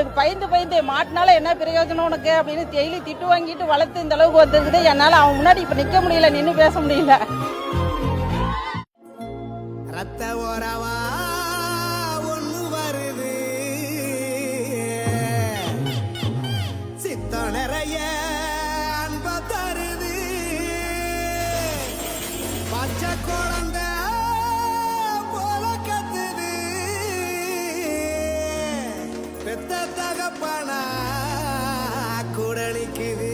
எனக்கு பயந்து மாட்டினால என்ன பிரயோஜனம் உனக்கு அப்படின்னு டெய்லி திட்டு வாங்கிட்டு வளர்த்து இந்த அளவுக்கு வந்துருக்குது. என்னால அவன் முன்னாடி இப்ப நிக்க முடியல, நின்று பேச முடியல. ரத்த ஓரவா ஒண்ணு வருது, சித்த நிறைய அன்ப தருது, பச்சை குழந்தை போல கத்துது, பெத்த தகப்பனா கூட நிக்குது.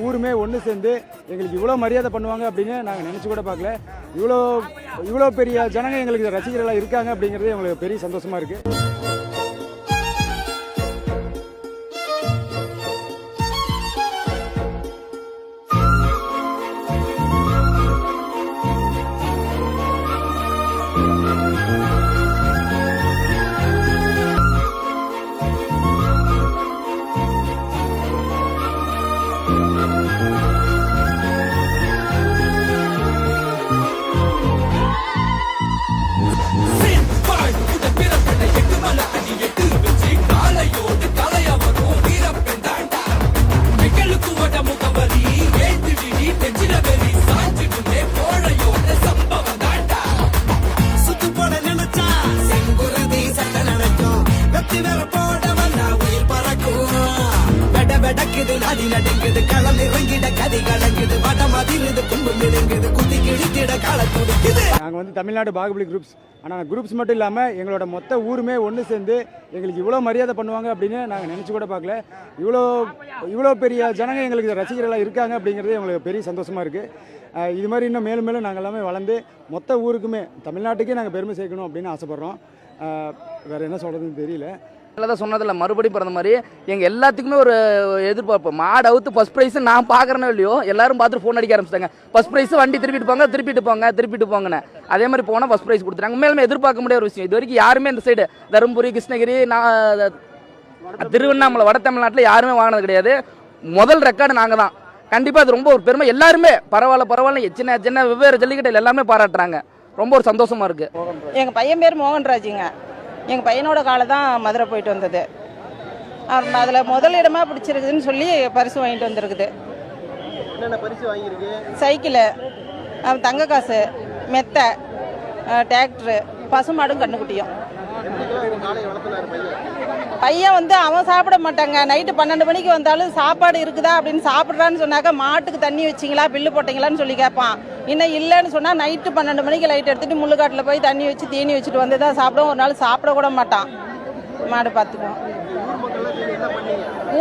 ஊருமே ஒன்று சேர்ந்து எங்களுக்கு இவ்வளோ மரியாதை பண்ணுவாங்க அப்படின்னு நாங்கள் நினச்சி கூட பார்க்கல. இவ்வளோ பெரிய ஜனங்க எங்களுக்கு ரசிகர்களாக இருக்காங்க அப்படிங்கிறது எங்களுக்கு பெரிய சந்தோஷமாக இருக்குது. நாங்கள் வந்து தமிழ்நாடு பாகுபலி குரூப்ஸ், ஆனால் குரூப்ஸ் மட்டும் இல்லாமல் எங்களோட மொத்த ஊருமே ஒன்று சேர்ந்து எங்களுக்கு இவ்வளோ மரியாதை பண்ணுவாங்க அப்படின்னு நாங்கள் நினச்சி கூட பார்க்கல. இவ்வளோ பெரிய ஜனங்க எங்களுக்கு ரசிகர்களாக இருக்காங்க அப்படிங்கிறது எங்களுக்கு பெரிய சந்தோஷமாக இருக்குது. இது மாதிரி இன்னும் மேலும் மேலும் நாங்கள் எல்லாமே வளர்ந்து மொத்த ஊருக்குமே தமிழ்நாட்டுக்கே நாங்கள் பெருமை சேர்க்கணும் அப்படின்னு ஆசைப்பட்றோம். வேறு என்ன சொல்கிறதுன்னு தெரியல. தான் சொன்னதில்ல, மறுபடியும் பிறந்த மாதிரி எங்கள் எல்லாத்துக்குமே ஒரு எதிர்பார்ப்பு. மாடு அவுத்து ஃபர்ஸ்ட் ப்ரைஸ் நான் பார்க்குறேனோ இல்லையோ எல்லாரும் பார்த்துட்டு ஃபோன் அடிக்க ஆரம்பிச்சிட்டாங்க. ஃபர்ஸ்ட் ப்ரைஸ் வண்டி திருப்பிட்டு போங்கன்னு. அதே மாதிரி போனால் ஃபர்ஸ்ட் ப்ரைஸ் கொடுத்துட்டாங்க. மேலுமே எதிர்பார்க்க முடியாத ஒரு விஷயம். இது வரைக்கும் யாருமே இந்த சைடு தருமபுரி, கிருஷ்ணகிரி, திருவண்ணாமலை, வட தமிழ்நாட்டில் யாருமே வாங்கினது கிடையாது. முதல் ரெக்கார்டு நாங்கள் தான். கண்டிப்பாக அது ரொம்ப ஒரு பெருமை. எல்லாருமே பரவாயில்ல சின்ன வெவ்வேறு ஜல்லிக்கட்டையில் எல்லாமே பாராட்டுறாங்க. ரொம்ப ஒரு சந்தோஷமாக இருக்குது. எங்கள் பையன் பேர் மோகன்ராஜுங்க. எங்கள் பையனோட காலை தான் மதுரை போயிட்டு வந்தது. அதில் முதலிடமாக பிடிச்சிருக்குதுன்னு சொல்லி பரிசு வாங்கிட்டு வந்திருக்குது. சைக்கிளு, தங்க காசு, மெத்தை, டிராக்டரு, பசுமாடும் கண்ணுக்குட்டியும். பையன் வந்து அவன் சாப்பிட மாட்டாங்க. நைட்டு 12 மணிக்கு வந்தாலும் சாப்பாடு இருக்குதா அப்படின்னு சாப்பிட்றான்னு சொன்னாக்கா மாட்டுக்கு தண்ணி வச்சிங்களா பில்லு போட்டிங்களான்னு சொல்லி கேட்பான். இன்னும் இல்லைன்னு சொன்னால் நைட்டு 12 மணிக்கு லைட் எடுத்துகிட்டு முள்ளுக்காட்டில் போய் தண்ணி வச்சு தீனி வச்சுட்டு வந்து தான் சாப்பிடுவோம். ஒரு நாள் சாப்பிட கூட மாட்டான். மாடு பார்த்துக்குவோம்.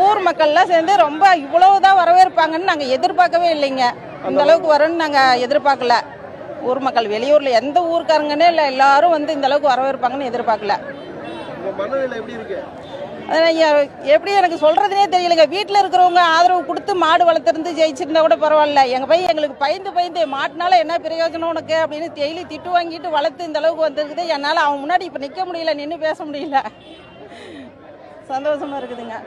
ஊர் மக்கள்லாம் சேர்ந்து ரொம்ப இவ்வளவுதான் வரவேற்பாங்கன்னு நாங்கள் எதிர்பார்க்கவே இல்லைங்க. இந்த அளவுக்கு வரும்னு நாங்கள் எதிர்பார்க்கல. ஊர் மக்கள் வெளியூரில் எந்த ஊருக்காரங்கன்னே இல்லை, எல்லாரும் வந்து இந்த அளவுக்கு வரவேற்பாங்கன்னு எதிர்பார்க்கல. எப்படி எனக்கு சொல்றதுனே தெரியலங்க. வீட்டில் இருக்கிறவங்க ஆதரவு கொடுத்து மாடு வளர்த்துருந்து ஜெயிச்சிருந்தா கூட பரவாயில்ல. எங்கள் பையன் எங்களுக்கு பயந்து மாட்டினால என்ன பிரயோஜனம் உனக்கு அப்படின்னு டெய்லி திட்டு வாங்கிட்டு வளர்த்து இந்த அளவுக்கு வந்துருக்குது. என்னால் அவன் முன்னாடி இப்போ நிற்க முடியல, நின்று பேச முடியல. சந்தோஷமா இருக்குதுங்க.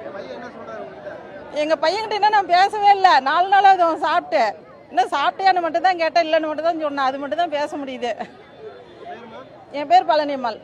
எங்கள் பையன்கிட்ட என்ன நான் பேசவே இல்லை. 4 நாளாவது அவன் சாப்பிட்டு இன்னும் சாப்பிட்டியான்னு மட்டும் தான் கேட்டேன். இல்லைன்னு மட்டும் தான் சொன்னான். அது மட்டும் தான் பேச முடியுது. என் பேர் பழனியம்மாள்.